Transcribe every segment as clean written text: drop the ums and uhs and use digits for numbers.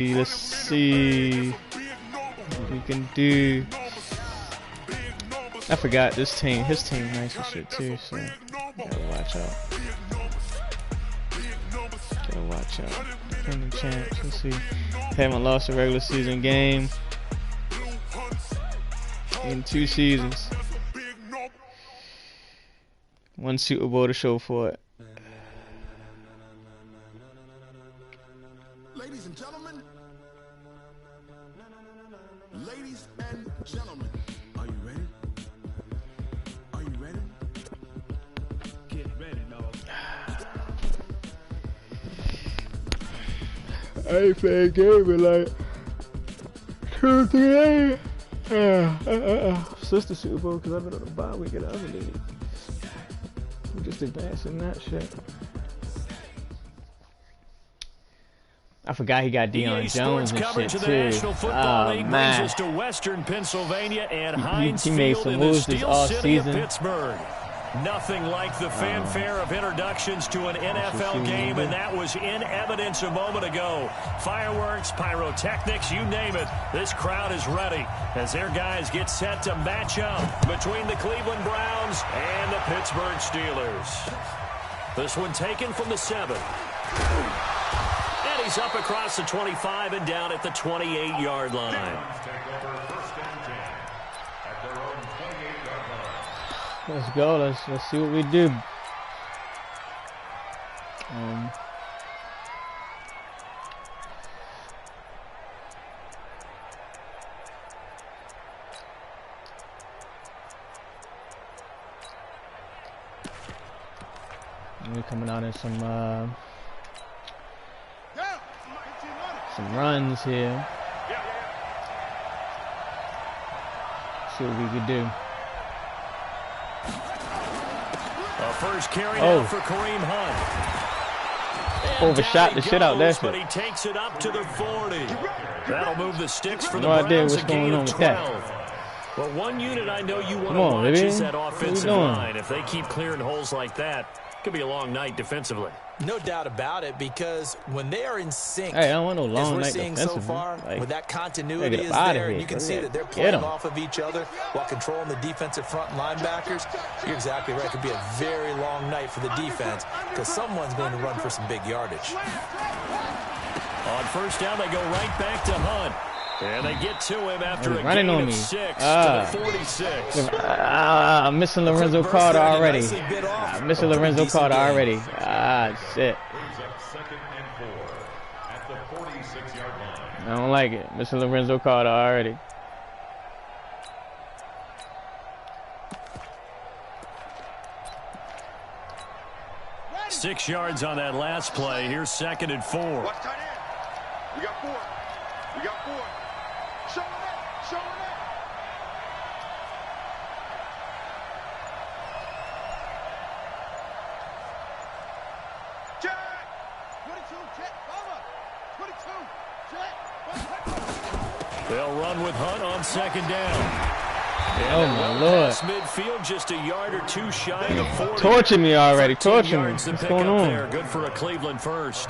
Let's see what we can do. I forgot this team. His team nice as shit too, so gotta watch out. Gotta watch out. Defending champs. Let's see. Haven't lost a regular season game in 2 seasons. 1 Super Bowl to show for it. Ladies and gentlemen, are you ready? Are you ready? Get ready, dog. I ain't playing game in like 2 or 3 days. Sister Super Bowl because I've been on the bye week of the other league. I'm just advancing that shit. I forgot he got Deion Jones and shit too. Oh man, to Western Pennsylvania and Heinz he made Field some in the moves this Steel off City of season. Pittsburgh. Nothing like the fanfare of introductions to an NFL game, and that was in evidence a moment ago. Fireworks, pyrotechnics, you name it. This crowd is ready as their guys get set to match up between the Cleveland Browns and the Pittsburgh Steelers. This one taken from the 7. And he's up across the 25 and down at the 28-yard line. Let's go. Let's see what we do. We're coming out in some runs here. See what we can do. First carry out for Kareem Hunt. Overshot the shit out there. But he takes it up to the 40. That'll move the sticks for the No idea Browns. what's going on with that. Well, one unit I know you want to watch baby. is that offensive line. If they keep clearing holes like that, it could be a long night defensively. No doubt about it, because when they are in sync, hey, I don't want no long as we're night seeing so far, like, with that continuity is there, and you can see that they're playing off of each other while controlling the defensive front linebackers. You're exactly right. It could be a very long night for the defense because someone's going to run for some big yardage. On first down, they go right back to Hunt. And they get to him after a running gain on of me. 6 to the 46. I'm missing Lorenzo Carter already. I'm missing Lorenzo Carter already. Shit. I don't like it. Missing Lorenzo Carter already. Six yards on that last play. Here's 2nd and 4. We got 4. We got 4. Show it up. Show it up. Check. 22. Check. Over. 22. Check. They'll run with Hunt on 2nd down. Oh my Lord. Midfield just a yard or 2 shy of 40. Torching me already. Torching me. What's going on? There. Good for a Cleveland first.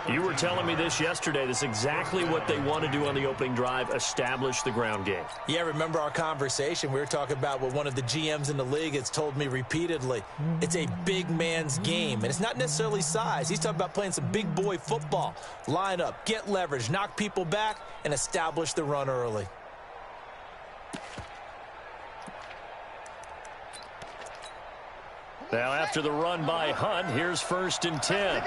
You were telling me this yesterday. This is exactly what they want to do on the opening drive, establish the ground game. Yeah, remember our conversation? We were talking about what one of the GMs in the league has told me repeatedly. It's a big man's game, and it's not necessarily size. He's talking about playing some big boy football. Line up, get leverage, knock people back, and establish the run early. Now after the run by Hunt, here's 1st and 10.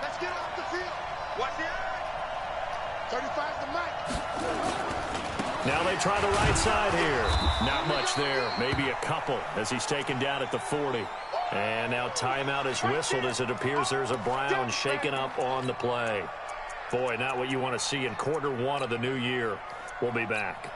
Let's get off the field. Watch the eye. 35's the mic. Now they try the right side here. Not much there. Maybe a couple as he's taken down at the 40. And now timeout is whistled as it appears there's a Brown shaken up on the play. Boy, not what you want to see in quarter 1 of the new year. We'll be back.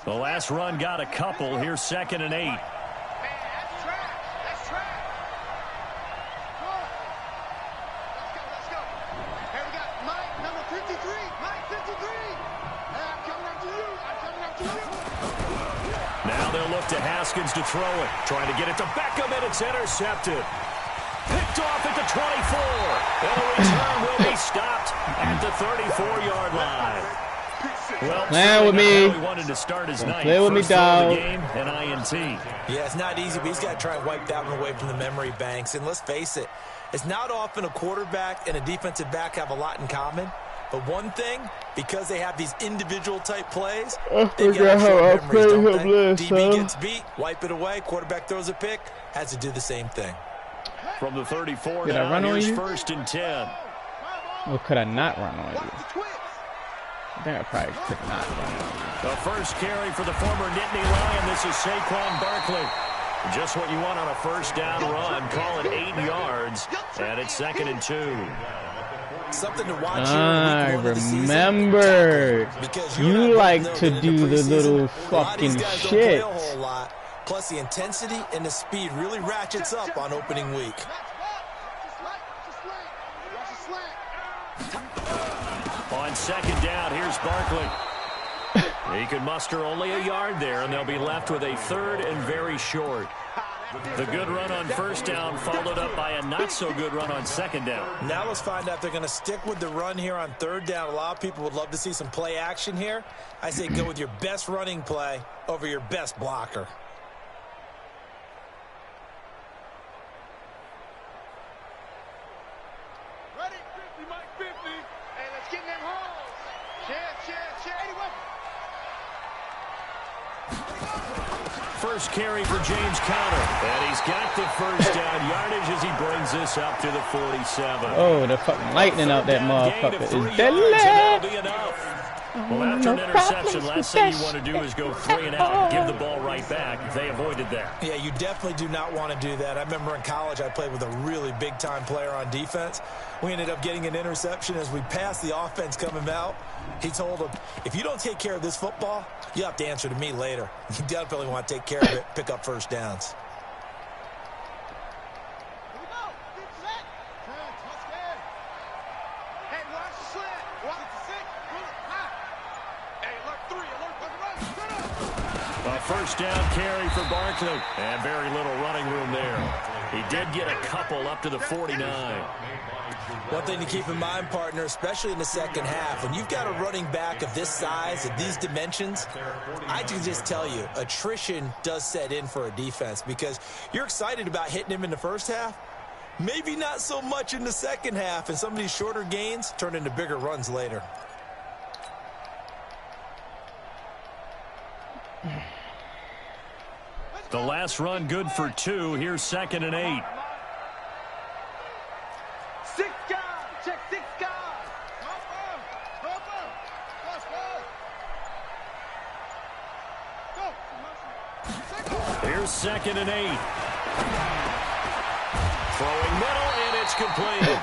The last run got a couple. Here's 2nd and 8. Man, that's track. That's track. Come on. Let's go. Hey, we got Mike, number 53. Mike, 53. Hey, I'm coming after you. I Now they'll look to Haskins to throw it. Trying to get it to Beckham, and it's intercepted. Picked off at the 24. And the return will be stopped at the 34-yard line. Well, play with me. He wanted to start his night. Play with me, dog. Game, an INT. Yeah, it's not easy, but he's got to try and wipe that one away from the memory banks. And let's face it, it's not often a quarterback and a defensive back have a lot in common. But one thing, because they have these individual type plays, they get short memories, don't they? DB gets beat, wipe it away. Quarterback throws a pick, has to do the same thing. From the 34 Did I run on you? First and 10. Or could I not run on you? I think I probably could not run on you. The first carry for the former Nittany Lion. This is Saquon Barkley. Just what you want on a first down run. Call it 8 yards, and it's 2nd and 2. Something to watch I remember. You like to do the little fucking shit. Plus, the intensity and the speed really ratchets up on opening week. On 2nd down, here's Barkley. He could muster only a yard there, and they'll be left with a 3rd and very short. The good run on first down followed up by a not-so-good run on 2nd down. Now let's find out if they're going to stick with the run here on 3rd down. A lot of people would love to see some play action here. I say go with your best running play over your best blocker. Ready? 50, Mike, 50. Hey, let's get in them holes. Cheer. 81. First carry for James Conner. And he's got the first down yardage as he brings this up to the 47. Oh, the fucking lightning out that motherfucker is deadly. That'll be enough. Well, after an interception, last thing you want to do is go 3 and out and give the ball right back. They avoided that. Yeah, you definitely do not want to do that. I remember in college I played with a really big-time player on defense. We ended up getting an interception as we passed the offense coming out. He told him, if you don't take care of this football, you have to answer to me later. You definitely want to take care of it, pick up first downs. First down carry for Barkley. And very little running room there. He did get a couple up to the 49. One thing to keep in mind, partner, especially in the second half, when you've got a running back of this size, of these dimensions, I can just tell you, attrition does set in for a defense because you're excited about hitting him in the first half. Maybe not so much in the second half, and some of these shorter gains turn into bigger runs later. The last run good for 2. Here's 2nd and 8. 6 guys. Check 6 guys. Go. Here's 2nd and 8. Throwing middle, and it's complete.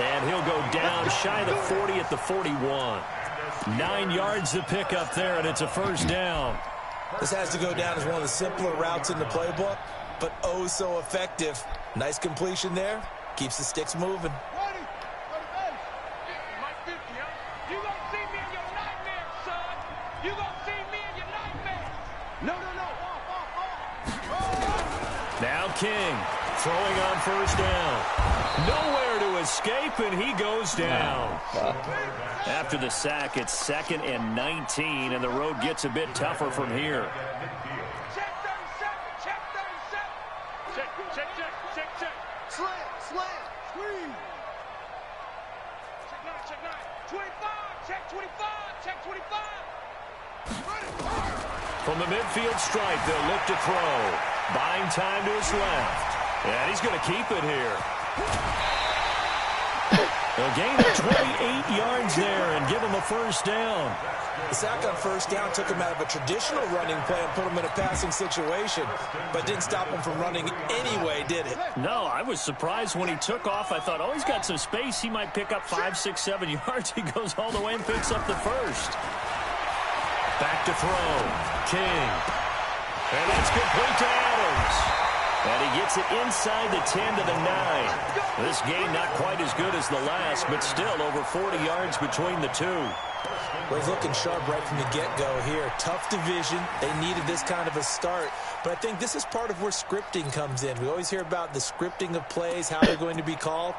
And he'll go down shy of the 40 at the 41. 9 yards to pick up there, and it's a first down. This has to go down as one of the simpler routes in the playbook, but oh so effective. Nice completion there. Keeps the sticks moving. Mike 50, huh? You gonna see me in your nightmare, son. You gonna see me in your nightmare. No. Now King throwing on first down. Nowhere to escape, and he goes down. After the sack, it's 2nd and 19, and the road gets a bit tougher from here. Check 37. Check. Slam. Squeeze. Check 9. 25. Check 25. From the midfield stripe, they'll look to throw. Buying time to his left. And he's going to keep it here. They'll gain 28 yards there and give him a first down. The sack on first down took him out of a traditional running play and put him in a passing situation, but didn't stop him from running anyway, did it? No, I was surprised when he took off. I thought, oh, he's got some space. He might pick up 5, 6, 7 yards. He goes all the way and picks up the first. Back to throw. King. And that's complete to Adams. And he gets it inside the 10 to the 9. This game not quite as good as the last, but still over 40 yards between the two. Well, he's looking sharp right from the get-go here. Tough division. They needed this kind of a start. But I think this is part of where scripting comes in. We always hear about the scripting of plays, how they're going to be called.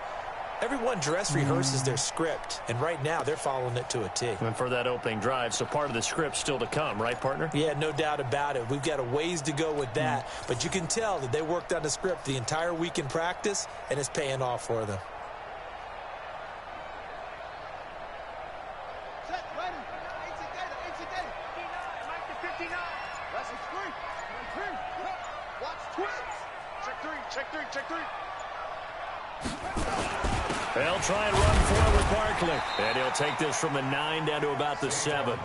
Everyone dress rehearses their script, and right now they're following it to a T. And for that opening drive, so part of the script still to come, right, partner? Yeah, no doubt about it. We've got a ways to go with that, but you can tell that they worked on the script the entire week in practice, and it's paying off for them. They'll try and run forward Barkley. And he'll take this from the 9 down to about the 7. Easy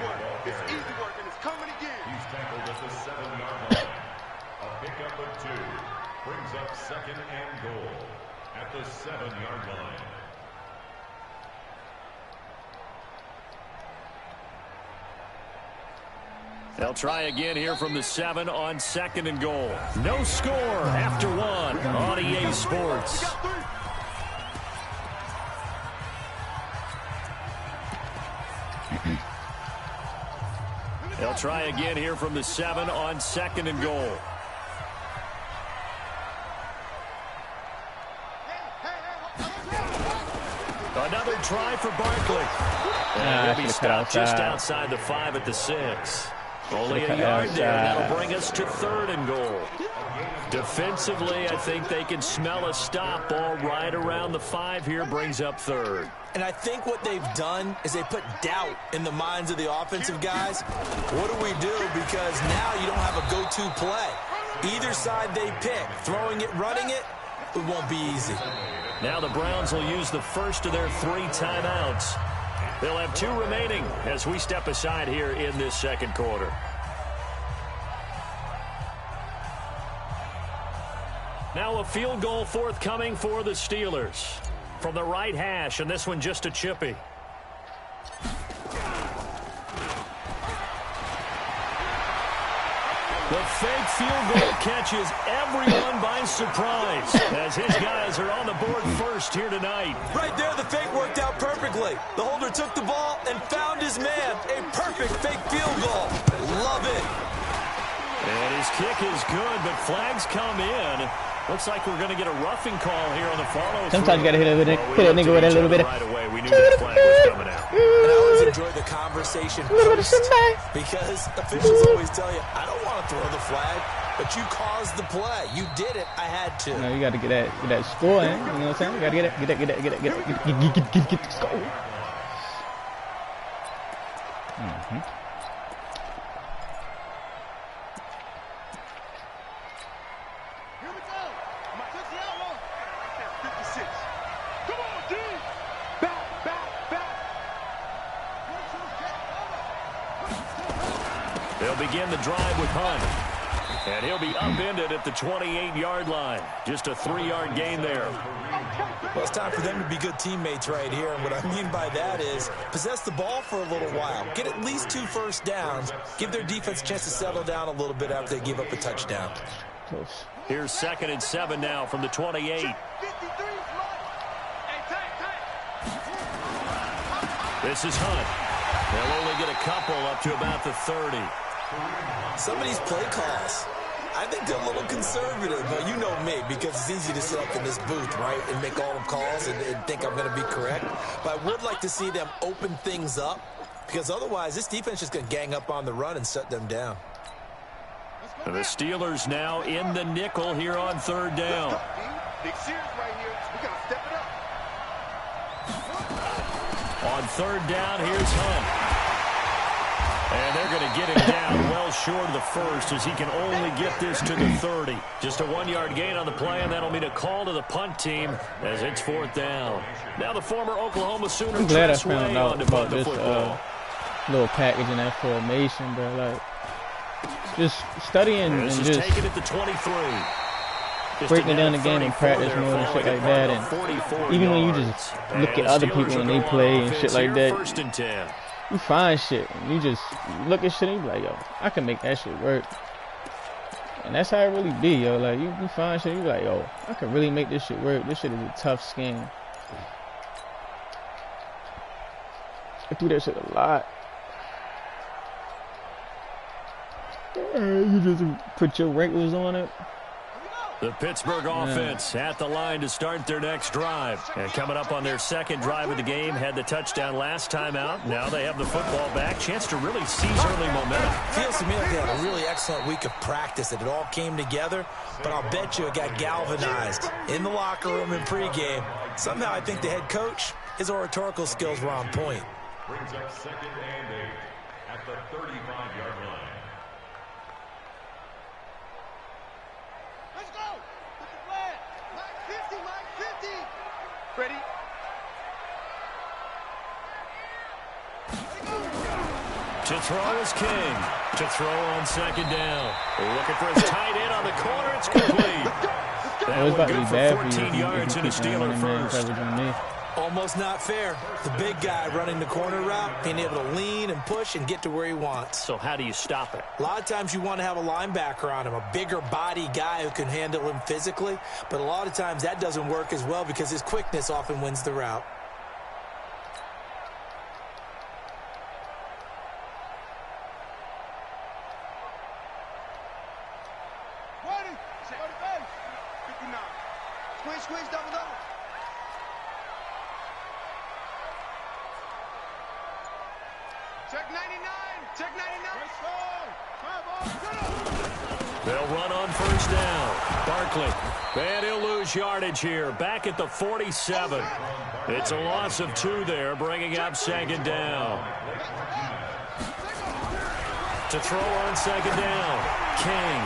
work. It's easy work, and it's coming again. He's tackled at the 7-yard line. A pickup of 2 brings up 2nd and goal at the 7-yard line. They'll try again here from the 7 on 2nd and goal. No score after 1 on EA Sports. They'll try again here from the 7 on 2nd and goal. Another try for Barkley. And he'll be stopped just outside the 5 at the 6. Only a yard there. That'll bring us to 3rd and goal. Defensively, I think they can smell a stop ball right around the 5 here. Brings up 3rd. And I think what they've done is they put doubt in the minds of the offensive guys. What do we do? Because now you don't have a go-to play. Either side they pick, throwing it, running it, it won't be easy. Now the Browns will use the first of their 3 timeouts. They'll have 2 remaining as we step aside here in this 2nd quarter. Now a field goal forthcoming for the Steelers. From the right hash, and this one just a chippy. The fake field goal catches everyone by surprise as his guys are on the board first here tonight. Right there, the fake worked out perfectly. The holder took the ball and found his man. A perfect fake field goal. Love it. And his kick is good, but flags come in. Looks like we're going to get a roughing call here on the follow-through. Sometimes you got to hit a nigga with a little bit of... Right away, we knew that flag was coming out. And I always enjoy the conversation post because officials always tell you, I don't want to throw the flag, but you caused the play. You did it. I had to. No, you got to get that score in. You know what I'm saying? You got to get the score. They'll begin the drive with Hunt. And he'll be upended at the 28-yard line. Just a 3-yard gain there. Well, it's time for them to be good teammates right here. And what I mean by that is possess the ball for a little while. Get at least 2 first downs. Give their defense a chance to settle down a little bit after they give up a touchdown. Here's 2nd and 7 now from the 28. This is Hunt. They'll only get a couple up to about the 30. Some of these play calls, I think they're a little conservative, but you know me, because it's easy to sit up in this booth, right, and make all the calls and think I'm going to be correct. But I would like to see them open things up, because otherwise this defense is going to gang up on the run and shut them down. The Steelers now in the nickel here on 3rd down. On 3rd down, here's Hunt. And they're going to get him down well short of the first as he can only get this to the 30. Just a 1-yard gain on the play, and that'll mean a call to the punt team as it's 4th down. Now the former Oklahoma Sooner I'm glad I Tress found Way out on to about punt the this football. little package in that formation, bro. Like, just studying and This is just taken at the 23. breaking down the game in practice more and shit like that. And even when you just look at other people when they play and shit like that, 1st and 10. you find shit. And you just look at shit and you be like, yo, I can make that shit work. And that's how it really be, yo. Like, you find shit, you be like, yo, I can really make this shit work. This shit is a tough scheme. I do that shit a lot. You just put your wrinkles on it. The Pittsburgh offense at the line to start their next drive. And coming up on their second drive of the game, had the touchdown last time out. Now they have the football back. Chance to really seize early momentum. Feels to me like they had a really excellent week of practice, that it all came together. But I'll bet you it got galvanized in the locker room in pregame. Somehow I think the head coach, his oratorical skills were on point. Brings up 2nd and 8 at the 35-yard line. Let's go. Put the flag. Line 50, line 50. Ready? To throw is King. To throw on second down. Looking for his tight end on the corner. It's complete. That was about one to be good bad for for 14 you yards and a Steeler first. Almost not fair. The big guy running the corner route, being able to lean and push and get to where he wants. So how do you stop it? A lot of times you want to have a linebacker on him, a bigger body guy who can handle him physically. But a lot of times that doesn't work as well because his quickness often wins the route. Squeeze, double, double. Check 99, check 99. They'll run on first down. Barkley, and he'll lose yardage here. Back at the 47. It's a loss of 2 there, bringing up second down. To throw on second down, King.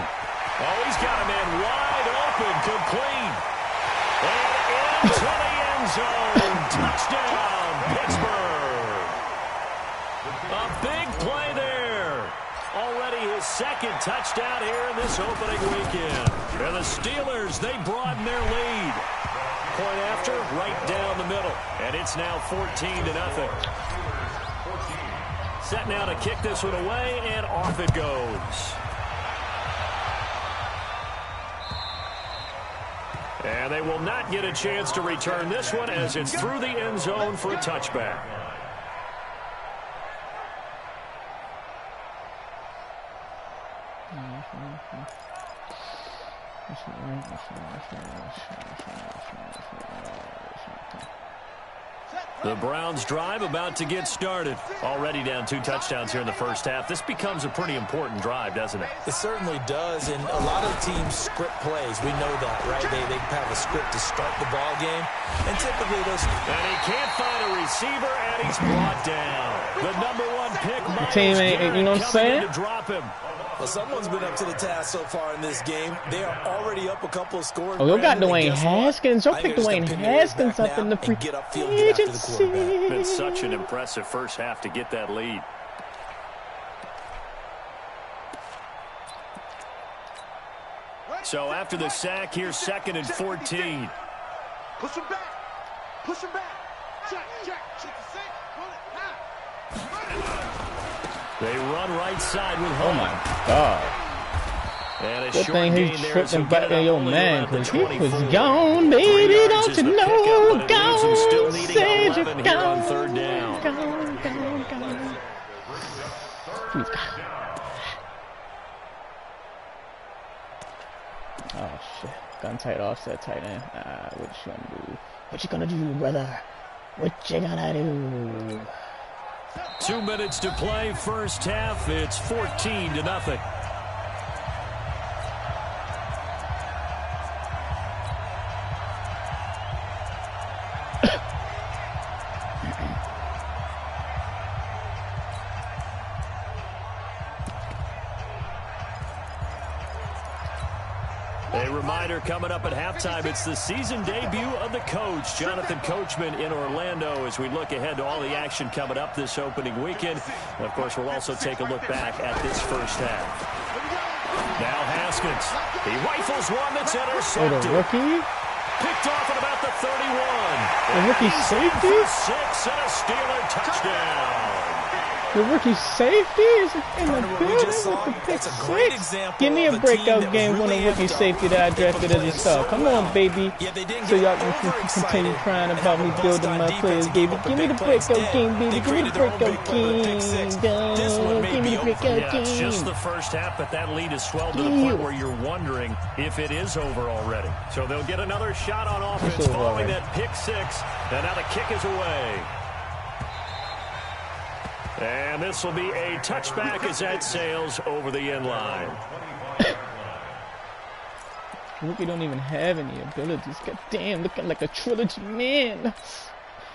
Oh, he's got a man wide open, complete. And into the end zone. Touchdown, Pittsburgh. A big play there. Already his second touchdown here in this opening weekend. And the Steelers, they broaden their lead. Point after, right down the middle. And it's now 14-0. Set now to kick this one away, and off it goes. And they will not get a chance to return this one as it's through the end zone for a touchback. The Browns drive about to get started. Already down 2 touchdowns here in the first half. This becomes a pretty important drive, doesn't it? It certainly does, and a lot of teams script plays. We know that, right? They have a script to start the ball game, and typically those... And he can't find a receiver, and he's brought down. The #1 pick, Miles team ain't, you know what I'm saying? To drop him. Well, someone's been up to the task so far in this game. They are already up a couple of scores. Oh, you got Dwayne Haskins. Y'all picked Dwayne Haskins up in the free agency. Been such an impressive first half to get that lead. So after the sack, here's 2nd and 14. Push him back. Push him back. Check. Check the sink. Pull it. They run right side with Oh home. my God. And a Good short thing he gain there, tripped so and get back it in your only man, around the because he was 24. gone, 3 baby, yards don't is you the know? pickup, but it leaves him still Gone, needing said 11 you're here on gone, 3rd down. gone. He's gone. Oh shit. Gun tight offset tight end. What you gonna do? What you gonna do, brother? What you gonna do? 2 minutes to play, first half. It's 14-0. A reminder coming up at halftime, it's the season debut of the coach, Jonathan Coachman in Orlando, as we look ahead to all the action coming up this opening weekend. And of course, we'll also take a look back at this first half. Now Haskins, he rifles one that's Oh, intercepted. the rookie? Picked off at about the 31. The rookie safety? 6 and a Steeler touchdown. The rookie safety is in the building? a song? It's a great example. Give me a of team breakout that game was when really a rookie amped up. safety that I They've been drafted as a playing star. so Come well. on, baby. Yeah, they didn't So get y'all can continue overexcited crying and about have me a bust building on my defense players, and baby. give up a Give me big the play. breakout Instead, game, baby. they Give me the created their own big breakout play with a pick game. six. This one may Give me be the over. breakout Yeah, it's just game. the first half, but that lead has swelled to the point where you're wondering if it is over already. So they'll get another shot on offense following that pick six. And now the kick is away. And this will be a touchback as that sails over the end line. Rookie don't even have any abilities. God damn, looking like a trilogy man.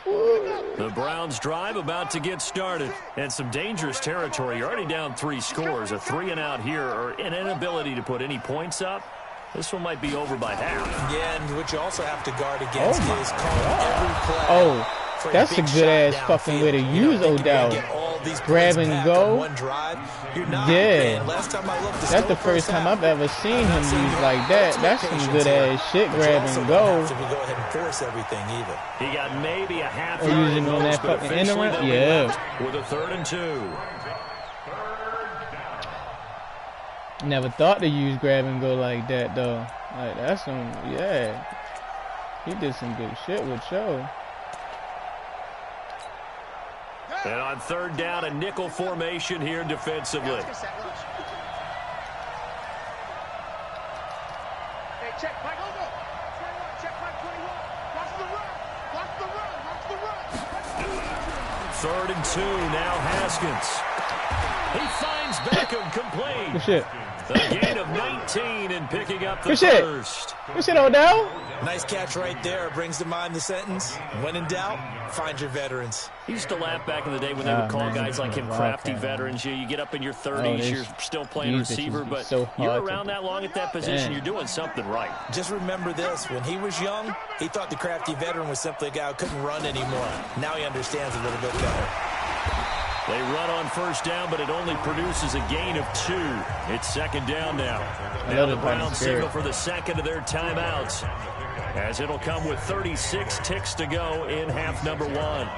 Woo. The Browns drive about to get started. And some dangerous territory. You're already down 3 scores. A 3-and-out here or an inability to put any points up. This one might be over by half. Yeah, and what you also have to guard against is calling every play. Oh, that's a good ass fucking way to use Odell. Grab and go. Yeah, that's the first time I've ever seen him use like that. That's some good ass shit. Grab and go. To go ahead and force everything either. He got maybe a half. Or using on that fucking end around. Yeah. With a 3rd and 2. Never thought to use grab and go like that though. Like that's some, yeah. He did some good shit with Joe. And on 3rd down, a nickel formation here defensively. Hey, check Mike over. 21, check Mike 21. Watch the run. Watch the run. Watch the run. 3rd and 2, now Haskins. He finds Beckham complete. Good shit. The gain of 19 and picking up the Good shit. first. Good shit, Odell. Nice catch right there. Brings to mind the sentence, when in doubt, find your veterans. He used to laugh back in the day when they would call guys like him crafty veterans. You get up in your 30s, you're still playing receiver, but you're around that long at that position, you're doing something right. Just remember this. When he was young, he thought the crafty veteran was simply a guy who couldn't run anymore. Now he understands a little bit better. They run on 1st down, but it only produces a gain of 2. It's 2nd down now. Now the Browns signal for the 2nd of their timeouts, as it'll come with 36 ticks to go in half number 1.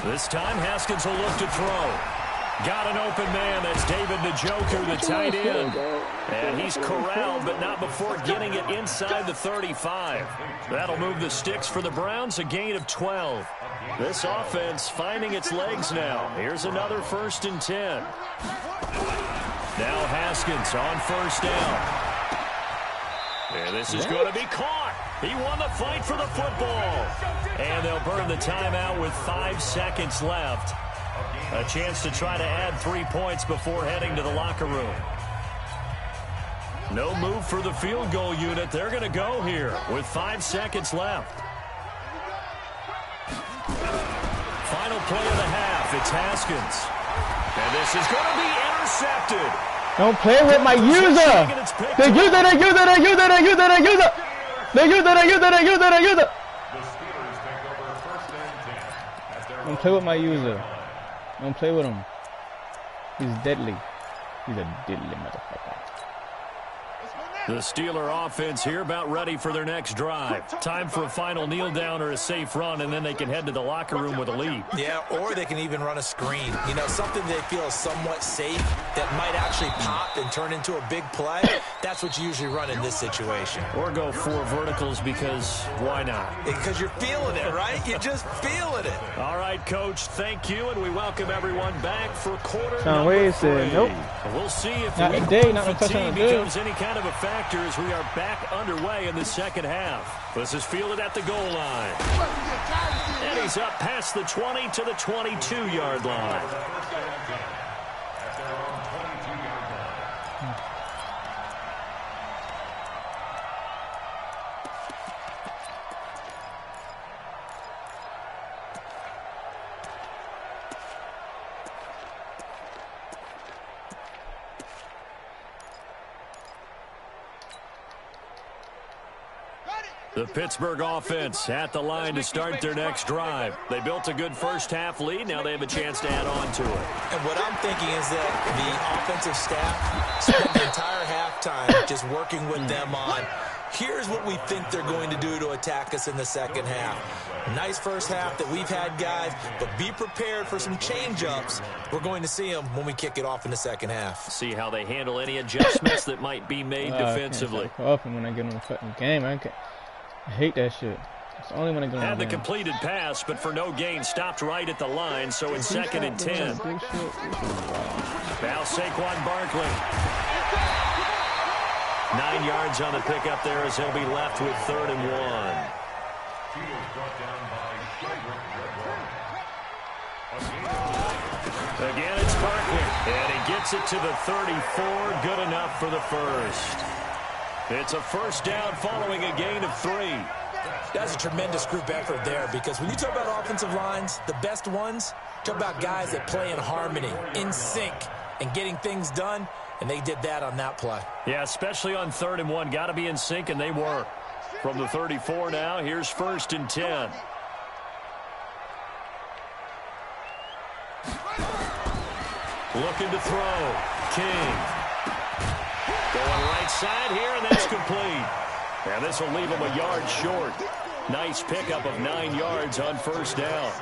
This time, Haskins will look to throw. Got an open man. That's David Njoku, the tight end. And he's corralled, but not before getting it inside the 35. That'll move the sticks for the Browns, a gain of 12. This offense finding its legs now. Here's another 1st and 10. Now Haskins on 1st down. And this is going to be caught. He won the fight for the football. And they'll burn the timeout with 5 seconds left. A chance to try to add 3 points before heading to the locker room. No move for the field goal unit. They're going to go here with 5 seconds left. Final play of the half. It's Haskins. And this is going to be intercepted. Don't play with my user. The user. Don't play with my user. Don't play with him. He's deadly. He's a deadly motherfucker. The Steeler offense here about ready for their next drive. Time for a final kneel down or a safe run, and then they can head to the locker room with a lead. Yeah, or they can even run a screen. You know, something they feel is somewhat safe that might actually pop and turn into a big play. That's what you usually run in this situation. Or go 4 verticals because why not? Because you're feeling it, right? You're just feeling it. All right, Coach, thank you, and we welcome everyone back for quarter Sean number Wade 3. said, nope. We'll see if Not week today, one not no touchdown fatigue today. becomes any kind of a factor as we are back underway in the second half. This is fielded at the goal line. And he's up past the 20 to the 22-yard line. The Pittsburgh offense at the line to start their next drive. They built a good first-half lead. Now they have a chance to add on to it. And what I'm thinking is that the offensive staff spent the entire halftime just working with them on, here's what we think they're going to do to attack us in the second half. Nice first half that we've had, guys, but be prepared for some change-ups. We're going to see them when we kick it off in the second half. See how they handle any adjustments that might be made defensively. Often when I get in the fucking game, I hate that shit. It's only when I go Had the completed pass, but for no gain, stopped right at the line, so it's 2nd and 10. Now Saquon Barkley. 9 yards on the pickup there as he'll be left with 3rd and 1. Again, it's Barkley, and he gets it to the 34. Good enough for the first. It's a first down following a gain of 3. That's a tremendous group effort there, because when you talk about offensive lines, the best ones, talk about guys that play in harmony, in sync, and getting things done, and they did that on that play. Yeah, especially on 3rd and 1. Got to be in sync, and they were. From the 34 now, here's 1st and 10. Looking to throw. King. Going right side here, and that's complete. And this will leave him a yard short. Nice pickup of 9 yards on first down.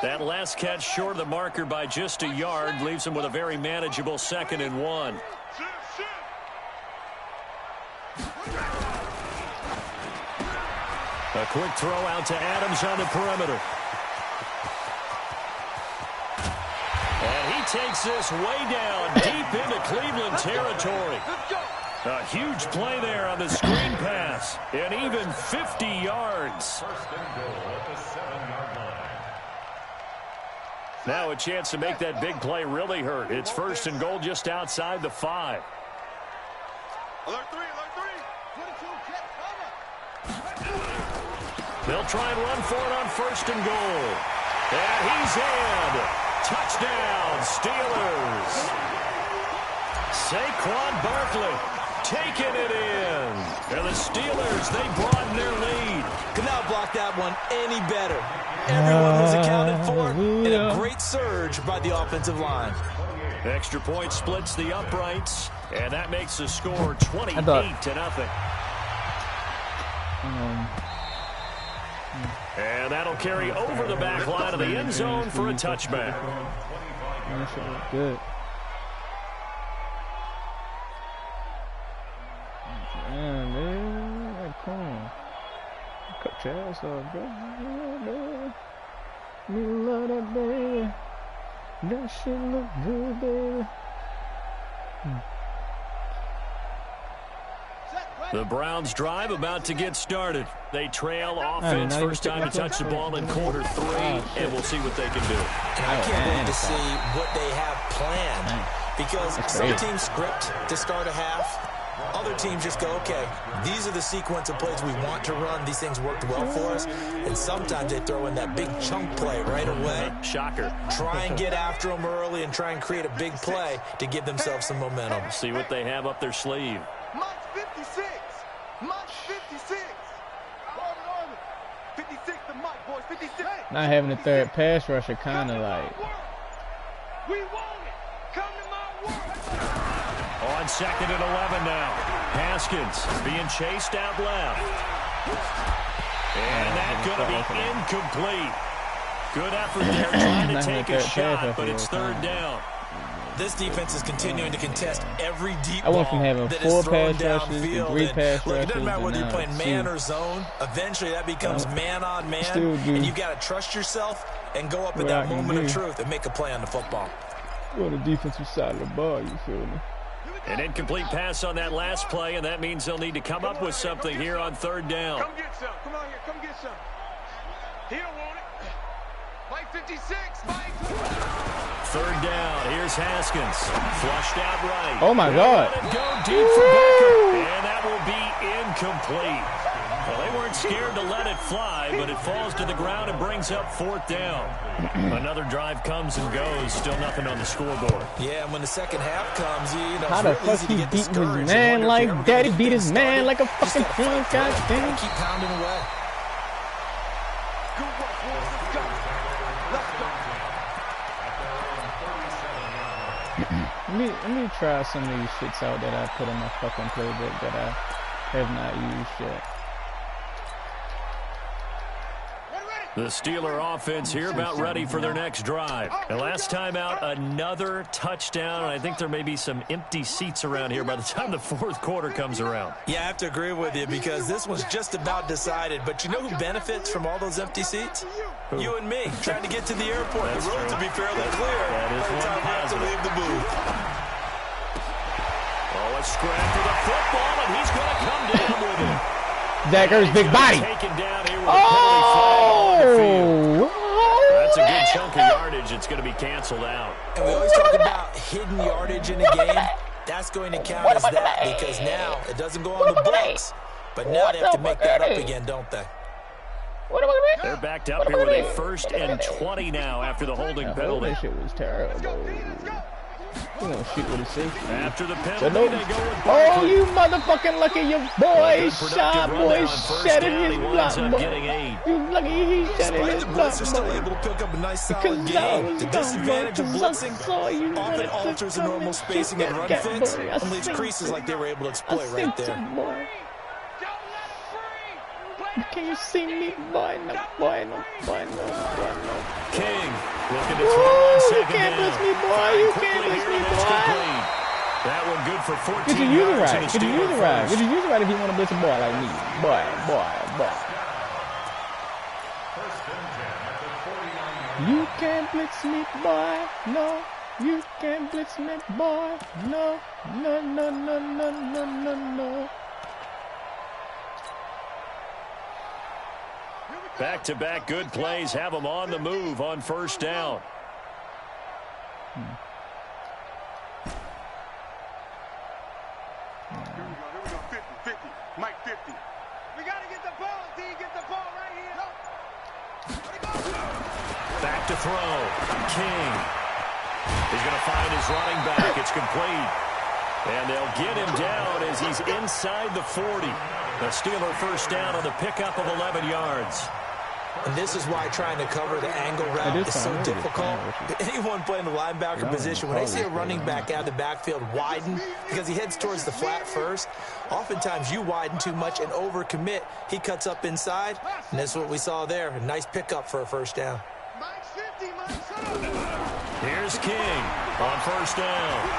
That last catch short of the marker by just a yard leaves him with a very manageable 2nd and 1. A quick throw out to Adams on the perimeter. And he takes this way down deep into Cleveland territory. A huge play there on the screen pass. And even 50 yards. Now a chance to make that big play really hurt. It's 1st and goal just outside the 5. Alert 3. They'll try and run for it on 1st and goal. And he's in. Touchdown, Steelers. Saquon Barkley taking it in. And the Steelers, they broaden their lead. Could not block that one any better. Everyone was accounted for, and a great surge by the offensive line. Extra point splits the uprights, and that makes the score 28-0. And that'll carry over the back line of the end zone for a touchback. That should look good. Man, man, come on. Cut your ass off, bro. You love that, baby. That shit look good, baby. The Browns drive about to get started. They trail offense. First time to touch the ball in quarter 3, and we'll see what they can do. And I can't wait to see what they have planned, because some teams script to start a half. Other teams just go, okay, these are the sequence of plays we want to run. These things worked well for us. And sometimes they throw in that big chunk play right away. Shocker. Try and get after them early and try and create a big play to give themselves some momentum. See what they have up their sleeve. March 56. March 56. 56 to Mike, boys. 56. Not having a third pass rusher kind of like. We want it. Come to my world. On 2nd and 11 now. Haskins being chased out left. And that's going to be incomplete. Good effort there trying to take a shot, but it's 3rd down. This defense is continuing to contest every deep I went from ball having that 4 is thrown pass rushes to downfield. 3 pass Look, rushes. it doesn't matter whether you're playing man 2. or zone. Eventually, that becomes man on man, and you got to trust yourself and go up at that moment of truth and make a play on the football. On the defensive side of the ball, you feel me? An incomplete pass on that last play, and that means they'll need to come up with something here on 3rd down. Come get some. Come on here. Come get some. He don't want it. Mike 56. Mike. 3rd down. Here's Haskins. Flushed out right. Oh, my God. Let it go deep for Becker. And that will be incomplete. Well, they weren't scared to let it fly, but it falls to the ground and brings up 4th down. Another drive comes and goes. Still nothing on the scoreboard. Yeah, and when the second half comes, you know, how the fuck he beat his man like that? He beat his man like a fucking king. God damn. Keep pounding away. Good work, boys. Let's go. Let's go. Let me try some of these shits out that I put in my fucking playbook that I have not used yet. The Steeler offense here about ready for their next drive. And last time out, another touchdown. And I think there may be some empty seats around here by the time the 4th quarter comes around. Yeah, I have to agree with you because this one's just about decided. But you know who benefits from all those empty seats? Who? You and me, trying to get to the airport. That's the roads true. will be fairly clear That is by the one time we have to positive. leave the booth. Oh, a scrap for the football, and he's going to come down with it. Zach Ertz, big body. Taken down here with a penalty flag on the field. That's a good chunk of yardage. It's going to be canceled out. And we always talk about hidden yardage in a game. That's going to count as that because now it doesn't go on the books. But now they have to make that up again, don't they? They're backed up here with a 1st and 20 now after the holding penalty. That shit was terrible. You know, shoot with a safety. After the So penalty, no, they go with oh, Barkley. you motherfucking lucky your boy shot, boy, shedding his He block, winds up boy. getting 8. You lucky he shedding Despite his the block, blitz, they're still able boy. to pick up a nice solid Because I game. was The dumb, disadvantage of boy, 'cause I blitzing saw you often wanted to alters the come normal and spacing shoot and run that fits boy. I and leaves seen creases it. like they were able to I exploit seen right it, there. boy. Don't let him free. Play Can you see me, boy? No, boy, no, boy, no, boy, no. King looking to Woo, throw on you second can't down. blitz me, boy. You can't Quickly blitz here, me, and it's boy. complete. That one good for 14 Get your user yards. right. and Get a your Steeler user right. first. Get your user right if you want to blitz a boy like me. Boy. You can't blitz me, boy. No, you can't blitz me, boy. No. Back-to-back good plays have them on the move on 1st down. Here we go. 50. Mike 50. We got to get the ball, D. Get the ball right here. Back to throw. King. He's going to find his running back. It's complete. And they'll get him down as he's inside the 40. The Steeler 1st down on the pickup of 11 yards. And this is why trying to cover the angle route is so difficult. Anyone playing the linebacker position, when they see a running back out of the backfield widen because he heads towards the flat first, oftentimes you widen too much and overcommit. He cuts up inside, and that's what we saw there. A nice pickup for a 1st down. Mike's 50, Mike's Here's King on 1st down.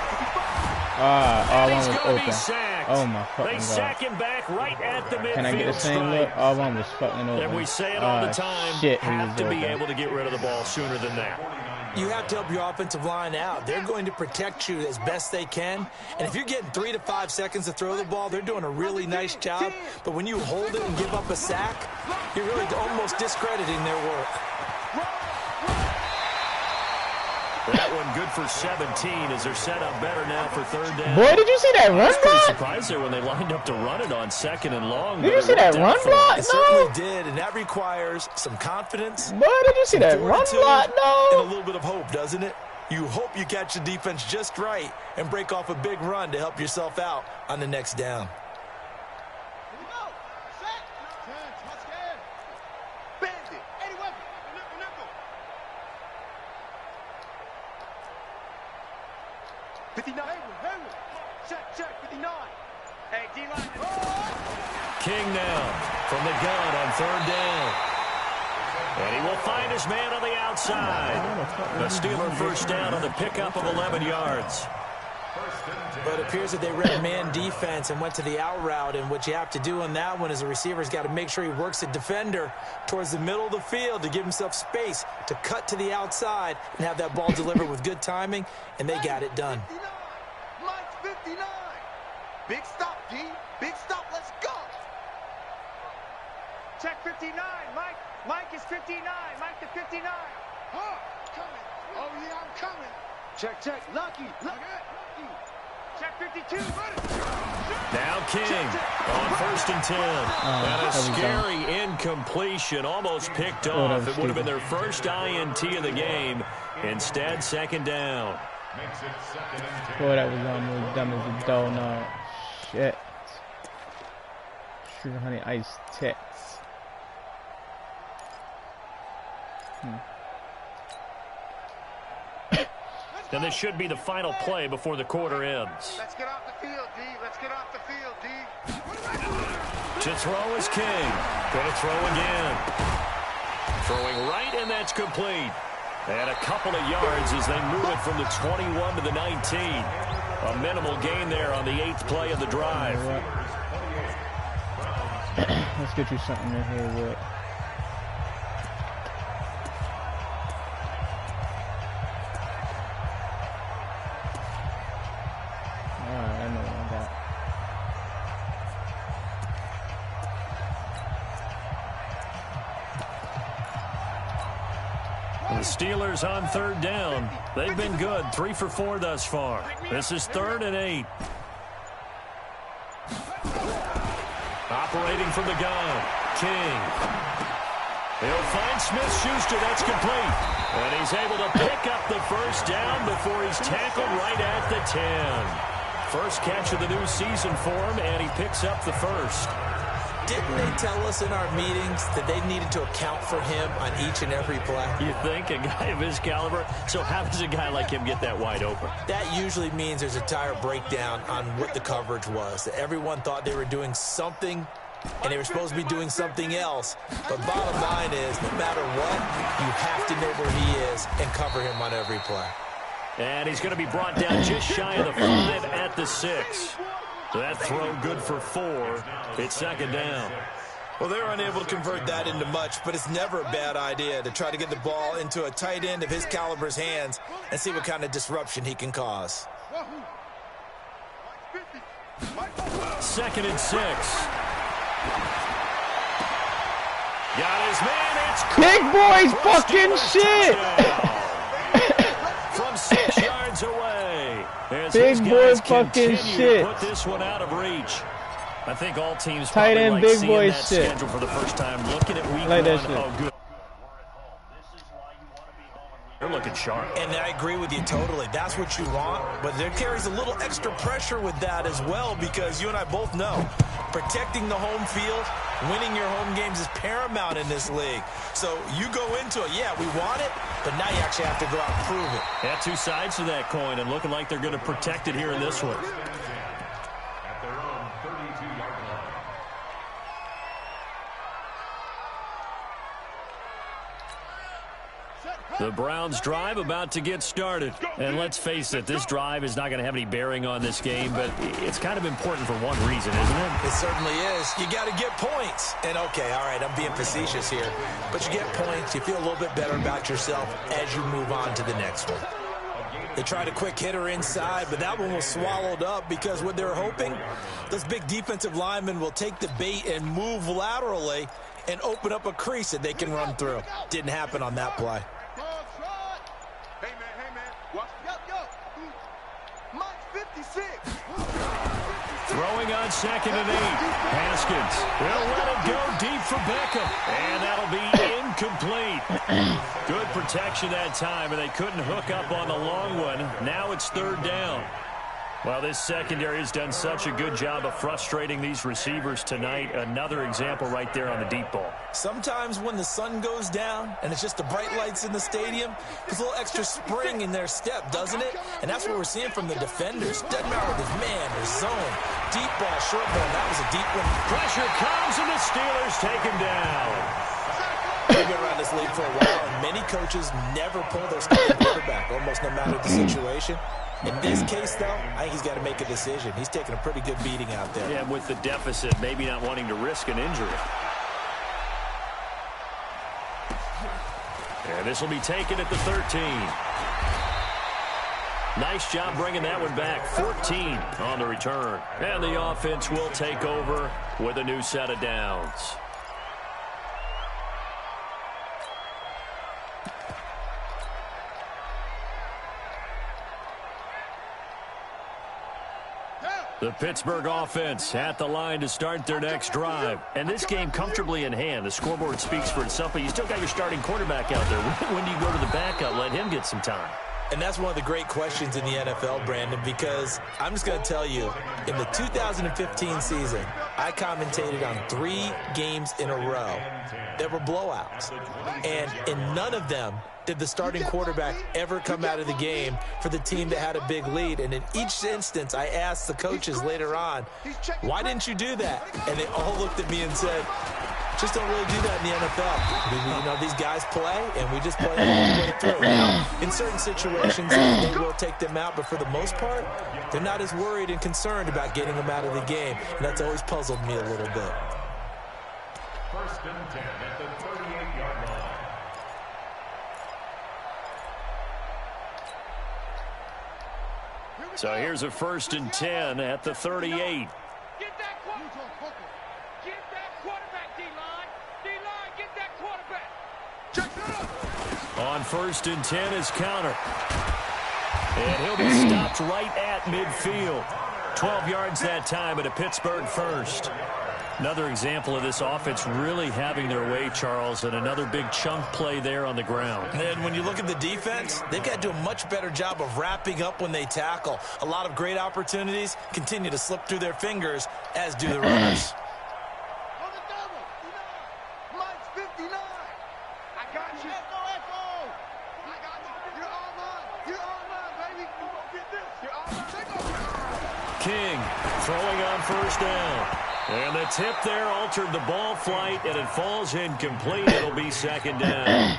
All He's one was going to be open. sacked. Oh my fucking They God. sack him back right at the midfield Can I get the same stripe. look? All one was fucking open. And we say it all the time, Shit, he have was to be open. able to get rid of the ball sooner than that. You have to help your offensive line out. They're going to protect you as best they can. And if you're getting 3 to 5 seconds to throw the ball, they're doing a really nice job. But when you hold it and give up a sack, you're really almost discrediting their work. That one good for 17 as they're set up better now for 3rd down. Boy, did you see that run I was pretty block? surprised there when they lined up to run it on 2nd and long. Did but you it see that worked out run for them. block? It certainly No. did, and that requires some confidence, Boy, did you see that run fortitude, block? and No. a little bit of hope, doesn't it? You hope you catch the defense just right and break off a big run to help yourself out on the next down. Here we go. Set. Touchdown. Bandit. 80 weapon. Nickel. 59. Hayward. Check. 59. Hey, D-line. King now from the gun on 3rd down. And he will find his man on the outside. The Steeler 1st down on the pickup of 11 yards. But it appears that they read man defense and went to the out route, and what you have to do on that one is the receiver's got to make sure he works the defender towards the middle of the field to give himself space to cut to the outside and have that ball delivered with good timing, and they got it done. 59. Mike's 59. Big stop, D. Big stop. Let's go. Check 59. Mike is 59. Mike to 59. Huh. Coming. Oh, yeah, I'm coming. Check. Lucky. Check 52. Now King on 1st and 10. And a scary incompletion, almost picked off. It would have been their first INT of the game. Instead, 2nd down. Boy, that was almost dumb as a donut. Shit. Sugar honey iced tits. And this should be the final play before the quarter ends. Let's get off the field, D. Let's get off the field, D. To throw is King. Going to throw again. Throwing right, and that's complete. And a couple of yards as they move it from the 21 to the 19. A minimal gain there on the 8th play of the drive. Let's get you something in here with. Alright, I know what I got. The Steelers on 3rd down. They've been good, 3 for 4 thus far. This is 3rd and 8. Operating from the gun, King. He'll find Smith-Schuster. That's complete. And he's able to pick up the first down before he's tackled right at the 10. First catch of the new season for him, and he picks up the first. Didn't they tell us in our meetings that they needed to account for him on each and every play? You think, a guy of his caliber? So how does a guy like him get that wide open? That usually means there's a entire breakdown on what the coverage was. That everyone thought they were doing something, and they were supposed to be doing something else. But bottom line is, no matter what, you have to know where he is and cover him on every play. And he's going to be brought down just shy of the 5 at the 6. That throw good for 4. It's 2nd down. Well, they're unable to convert that into much, but it's never a bad idea to try to get the ball into a tight end of his caliber's hands and see what kind of disruption he can cause. 2nd and 6. Got his man. It's Big boys fucking shit. From 6 yards away. As Big his boy guys fucking continue shit. to put this one out of reach. I think all teams Tight probably end, like big seeing boy that shit. schedule for the first time. Looking at week Like that 1. shit. Oh, good. They're looking sharp. And I agree with you totally. That's what you want, but there carries a little extra pressure with that as well, because you and I both know protecting the home field, winning your home games is paramount in this league. So you go into it, yeah, we want it, but now you actually have to go out and prove it. Yeah, 2 sides to that coin, and looking like they're going to protect it here in this one. At their own 32-yard line. The Browns drive about to get started. And let's face it, this drive is not going to have any bearing on this game, but it's kind of important for one reason, isn't it? It certainly is. You got to get points. And okay, all right, I'm being facetious here, but you get points, you feel a little bit better about yourself as you move on to the next one. They tried a quick hitter inside, but that one was swallowed up because what they were hoping, those big defensive linemen will take the bait and move laterally and open up a crease that they can run through. Didn't happen on that play. Hey, man. Watch. Yo. Mike 56. Throwing on 2nd and 8. Haskins will let it go deep for Beckham. And that'll be incomplete. Good protection that time, and they couldn't hook up on the long one. Now it's 3rd down. Well, this secondary has done such a good job of frustrating these receivers tonight. Another example right there on the deep ball. Sometimes when the sun goes down and it's just the bright lights in the stadium, there's a little extra spring in their step, doesn't it? And that's what we're seeing from the defenders. Doesn't matter with his man or zone. Deep ball, short ball, that was a deep one. Pressure comes, and the Steelers take him down. They've been around this league for a while, and many coaches never pull their starting quarterback, almost no matter the situation. In this case, though, I think he's got to make a decision. He's taking a pretty good beating out there. Yeah, with the deficit, maybe not wanting to risk an injury. And this will be taken at the 13. Nice job bringing that one back. 14 on the return. And the offense will take over with a new set of downs. The Pittsburgh offense at the line to start their next drive. And this game comfortably in hand. The scoreboard speaks for itself, but you still got your starting quarterback out there. When do you go to the backup? Let him get some time. And that's one of the great questions in the NFL, Brandon, because I'm just going to tell you, in the 2015 season, I commentated on 3 games in a row that were blowouts. And in none of them did the starting quarterback ever come out of the game for the team that had a big lead. And in each instance, I asked the coaches later on, why didn't you do that? And they all looked at me and said, just don't really do that in the NFL. You know, these guys play, and we just play them all the way through. Now, in certain situations, they will take them out, but for the most part, they're not as worried and concerned about getting them out of the game, and that's always puzzled me a little bit. 1st and 10 at the 38-yard line. So here's a 1st and 10 at the 38. Get that quarterback. Get that quarterback, D-line. D-line, get that quarterback. Check it up. On 1st and 10 is counter. And he'll be stopped right at midfield. 12 yards that time at a Pittsburgh first. Another example of this offense really having their way, Charles, and another big chunk play there on the ground. And when you look at the defense, they've got to do a much better job of wrapping up when they tackle. A lot of great opportunities continue to slip through their fingers, as do the runners. On the double. Mike's 59. I got you. Echo, echo. I got you. You're all mine. You're all mine, baby. You gonna get this. You're all mine. Take over. King throwing on 1st down. And the tip there altered the ball flight, and it falls incomplete. It'll be 2nd down.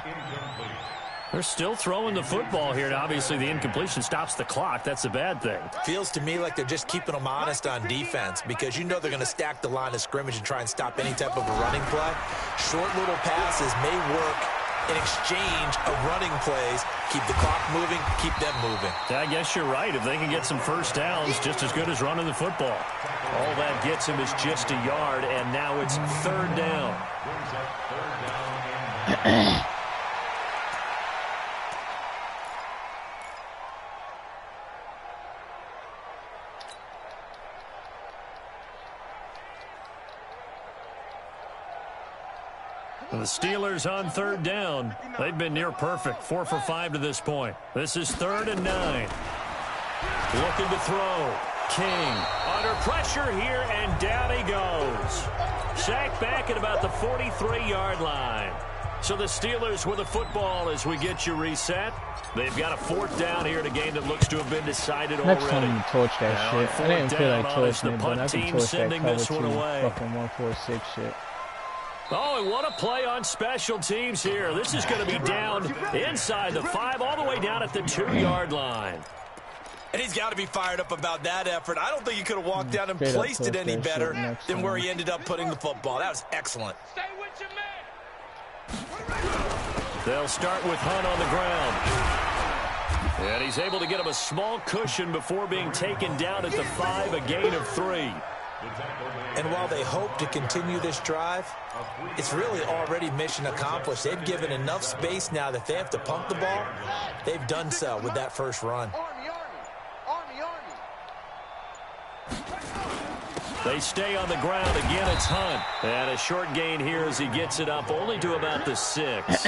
They're still throwing the football here, and obviously the incompletion stops the clock. That's a bad thing. Feels to me like they're just keeping them honest on defense, because you know they're going to stack the line of scrimmage and try and stop any type of a running play. Short little passes may work in exchange of running plays. Keep the clock moving, keep them moving. I guess you're right. If they can get some 1st downs, just as good as running the football. All that gets him is just a yard, and now it's 3rd down. Brings up 3rd down and 9. The Steelers on 3rd down. They've been near perfect, 4 for 5 to this point. This is 3rd and 9. Looking to throw. King under pressure here, and down he goes. Sacked back at about the 43-yard line. So the Steelers with the football as we get you reset. They've got a 4th down here in a game that looks to have been decided already. Next time you torch that Now, shit. I didn't feel like torching it, but I punt can team torch that sending cover this one 2 away. fucking 146 shit. Oh, and what a play on special teams here. This is going to be down inside the 5, all the way down at the 2-yard line. And he's got to be fired up about that effort. I don't think he could have walked down and placed it any better than where he ended up putting the football. That was excellent. Stay with your man. They'll start with Hunt on the ground. And he's able to get him a small cushion before being taken down at the 5, a gain of 3. And while they hope to continue this drive, it's really already mission accomplished. They've given enough space now that they have to pump the ball. They've done so with that first run. They stay on the ground. Again, it's Hunt. And a short gain here as he gets it up only to about the 6.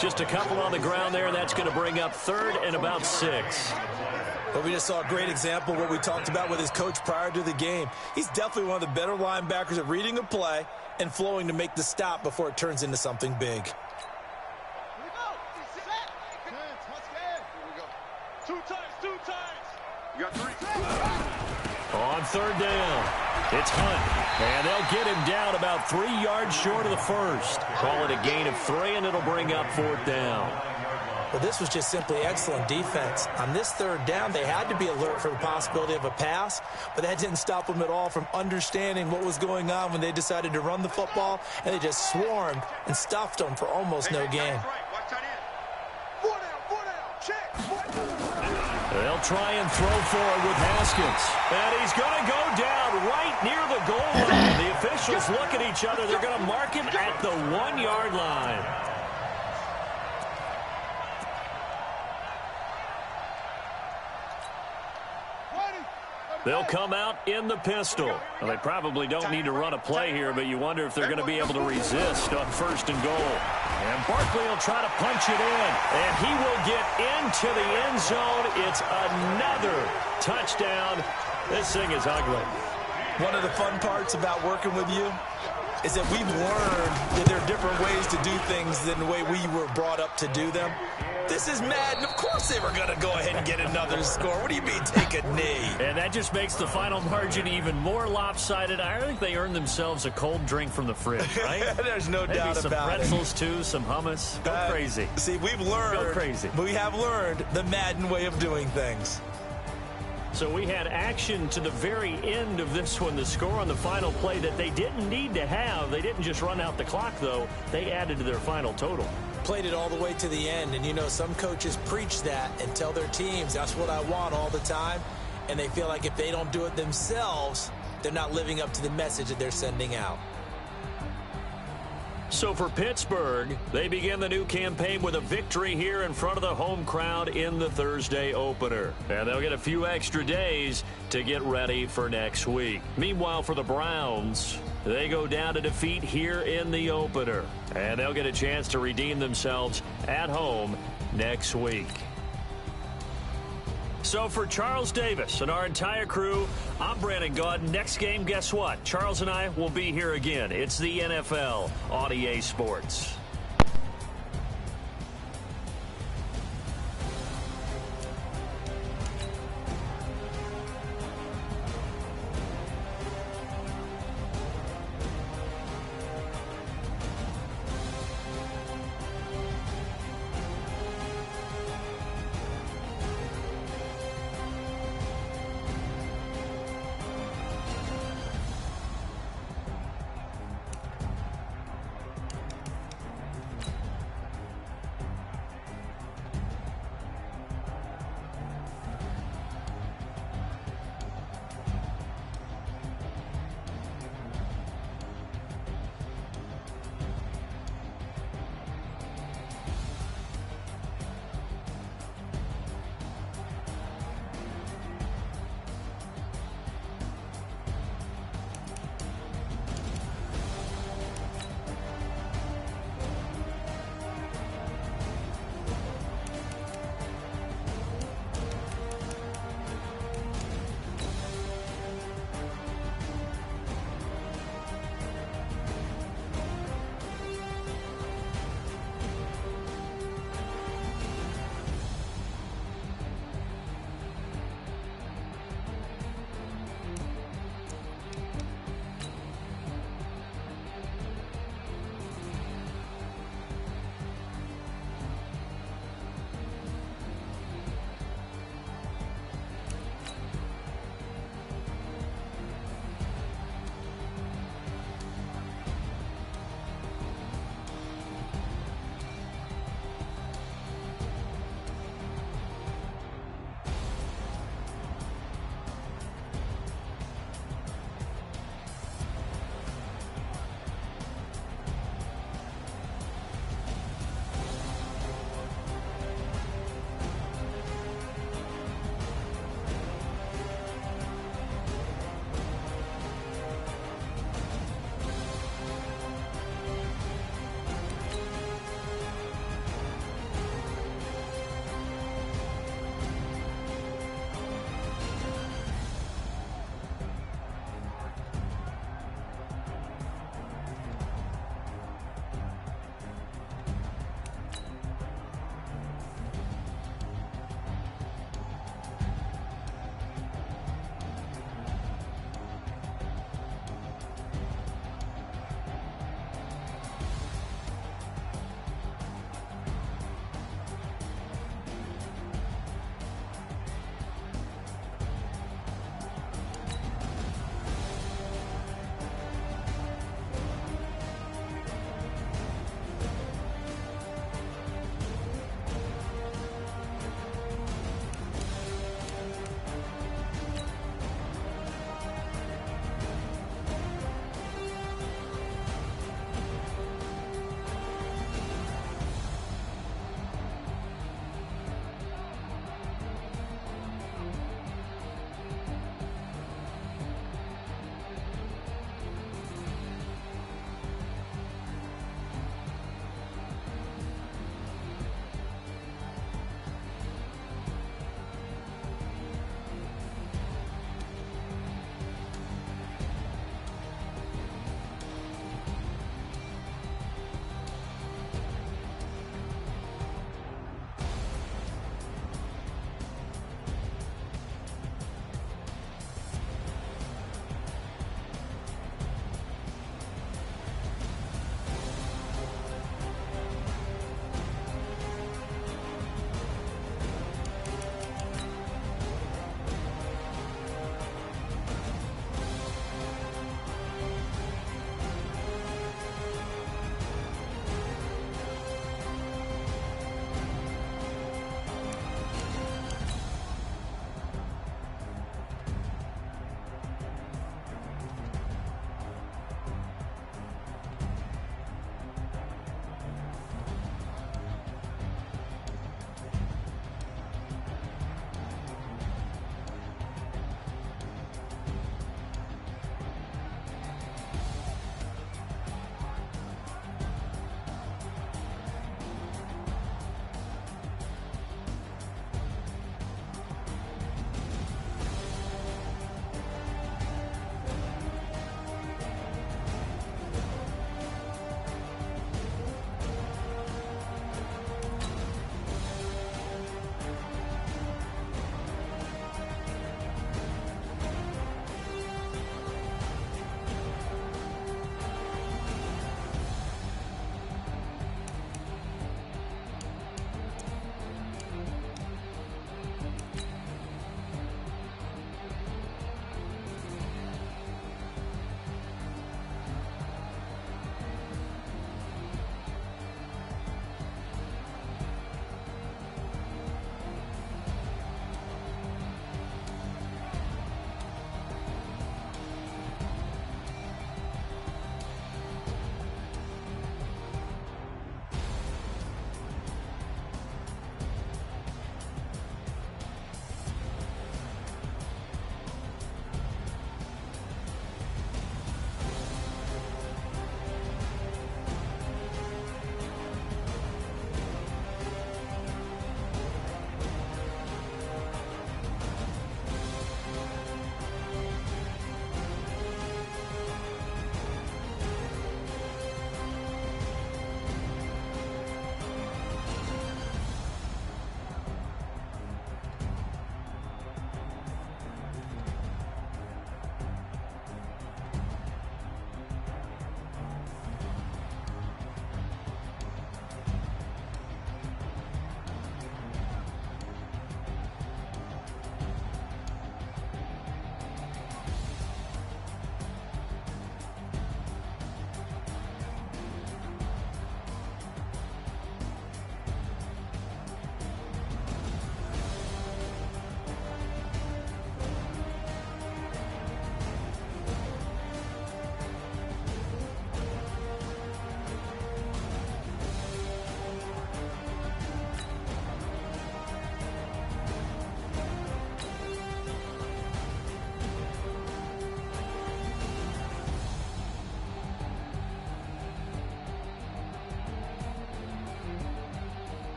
Just a couple on the ground there. That's going to bring up 3rd and about 6. But we just saw a great example of what we talked about with his coach prior to the game. He's definitely one of the better linebackers at reading a play and flowing to make the stop before it turns into something big. Two times. You got 3. On 3rd down, it's Hunt. And they'll get him down about 3 yards short of the 1st. Call it a gain of 3, and it'll bring up 4th down. Well, this was just simply excellent defense. On this 3rd down, they had to be alert for the possibility of a pass, but that didn't stop them at all from understanding what was going on when they decided to run the football, and they just swarmed and stuffed them for almost no gain. They'll try and throw forward with Haskins. And he's going to go down right near the goal line. The officials look at each other. They're going to mark him at the 1-yard line. They'll come out in the pistol. Well, they probably don't need to run a play here, but you wonder if they're going to be able to resist on 1st and goal. And Barkley will try to punch it in, and he will get into the end zone. It's another touchdown. This thing is ugly. One of the fun parts about working with you is that we've learned that there are different ways to do things than the way we were brought up to do them. This is Madden. Of course they were going to go ahead and get another score. What do you mean take a knee? And that just makes the final margin even more lopsided. I think they earned themselves a cold drink from the fridge, right? There's no doubt some about it. pretzels, too, some hummus. Go crazy. See, we've learned. Go crazy. We have learned the Madden way of doing things. So we had action to the very end of this one. The score on the final play that they didn't need to have. They didn't just run out the clock, though. They added to their final total. Played it all the way to the end, and you know some coaches preach that and tell their teams that's what I want all the time, and they feel like if they don't do it themselves, they're not living up to the message that they're sending out. So for Pittsburgh, they begin the new campaign with a victory here in front of the home crowd in the Thursday opener. And they'll get a few extra days to get ready for next week. Meanwhile, for the Browns, they go down to defeat here in the opener. And they'll get a chance to redeem themselves at home next week. So for Charles Davis and our entire crew, I'm Brandon Gaud. Next game, guess what? Charles and I will be here again. It's the NFL on EA Sports.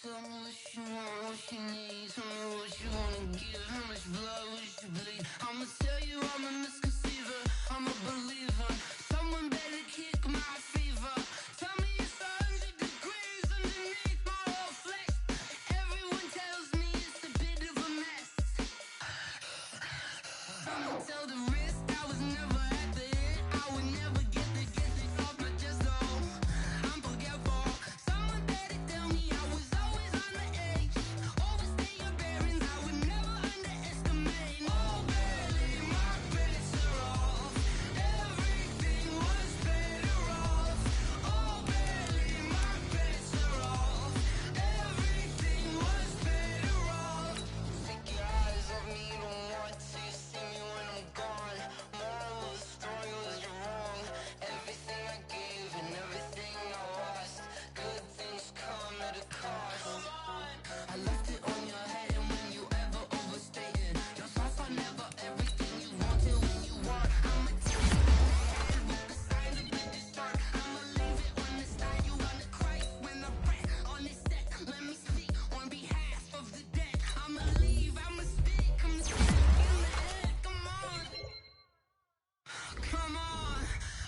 Tell me what you want, what you need. Tell me what you wanna give. How much blood would you bleed? I'ma tell you I'm a misconceiver. I'm a believer. Someone better kick my fever. Tell me it's 100 degrees underneath my whole flesh. Everyone tells me it's a bit of a mess. I'ma tell the risk I was never at the hit. I would never get it off my chest though. I'm forgetful. Someone better tell me I was always on the edge. Overstay your bearings, I would never underestimate. Oh barely, my credits are off. Everything was better off. Oh barely, my credits are off. Everything was better off. Take your eyes off me, you don't want to see me when I'm gone. Moral of the story was you're wrong. Everything I gave and everything I lost. Good things come at a cost. I left it on your head, and when you ever overstated, your thoughts are never everything you wanted when you want. I'ma take it in the head with the sign of the distort. I'ma leave it on the side. You wanna cry when I press on this set. Let me speak on behalf of the dead. I'ma leave, I'ma speak, I'ma speak in the head. Come on, come on.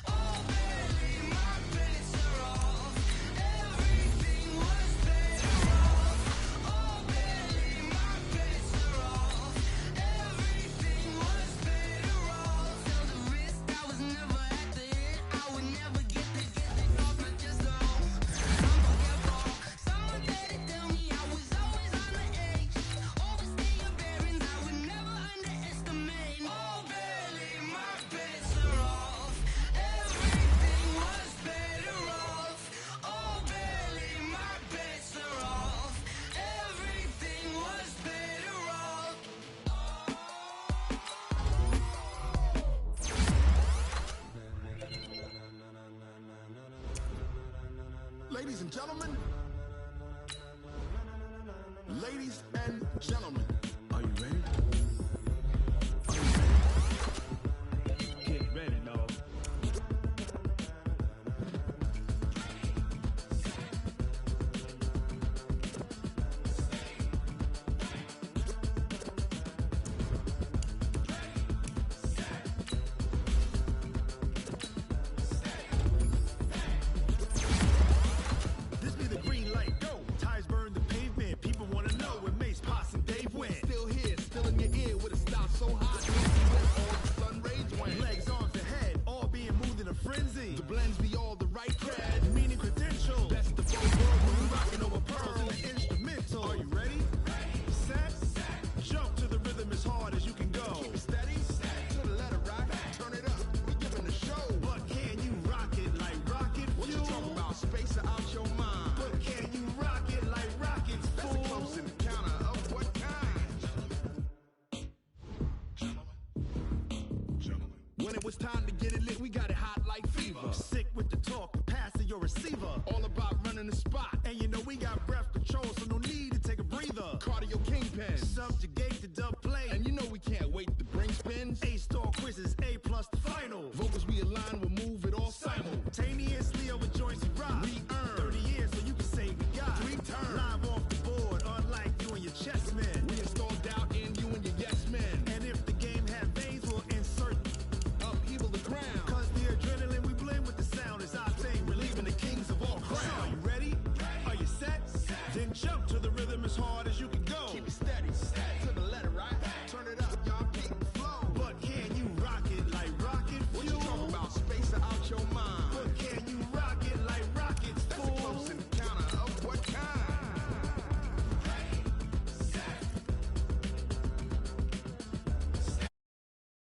Oh barely, my credits are off. Everything was better off. Oh barely, my credits are off. Everything was better off. Tell the risk I was never at the hit. I would never get it off my chest though. I'm forgetful. Someone better tell me I was always on the edge. Overstay your bearings, I would never underestimate. Oh barely, my credits are off. Everything was better off. Oh barely, my credits are off. Everything was better off. Ladies and gentlemen, ladies and gentlemen, are you ready? Get ready, dog. This be the green light, go. Tires burn the pavement. People wanna know where Mace, Pops, and Dave went. Still here, still in your ear with a style so hot. You see where all the sun rays went. Legs, arms, and head, all being moved in a frenzy. The blends be all the right cred, meaning credentials. Best of both worlds when we rocking over pearls in the instrumental. Are you ready? Set, jump to the rhythm as hard as you can go. Keep it steady, to the letter right. Turn it up, we giving the show. But can you rock it like rocket fuel? What you talking about? Space or out your mind? But can you rock it like rockets, fool? That's a close encounter of what kind? Gentlemen. When it was time to get it lit, we got it hot like fever. Sick with the talk, the pass to your receiver. All about running the spot, and you know we got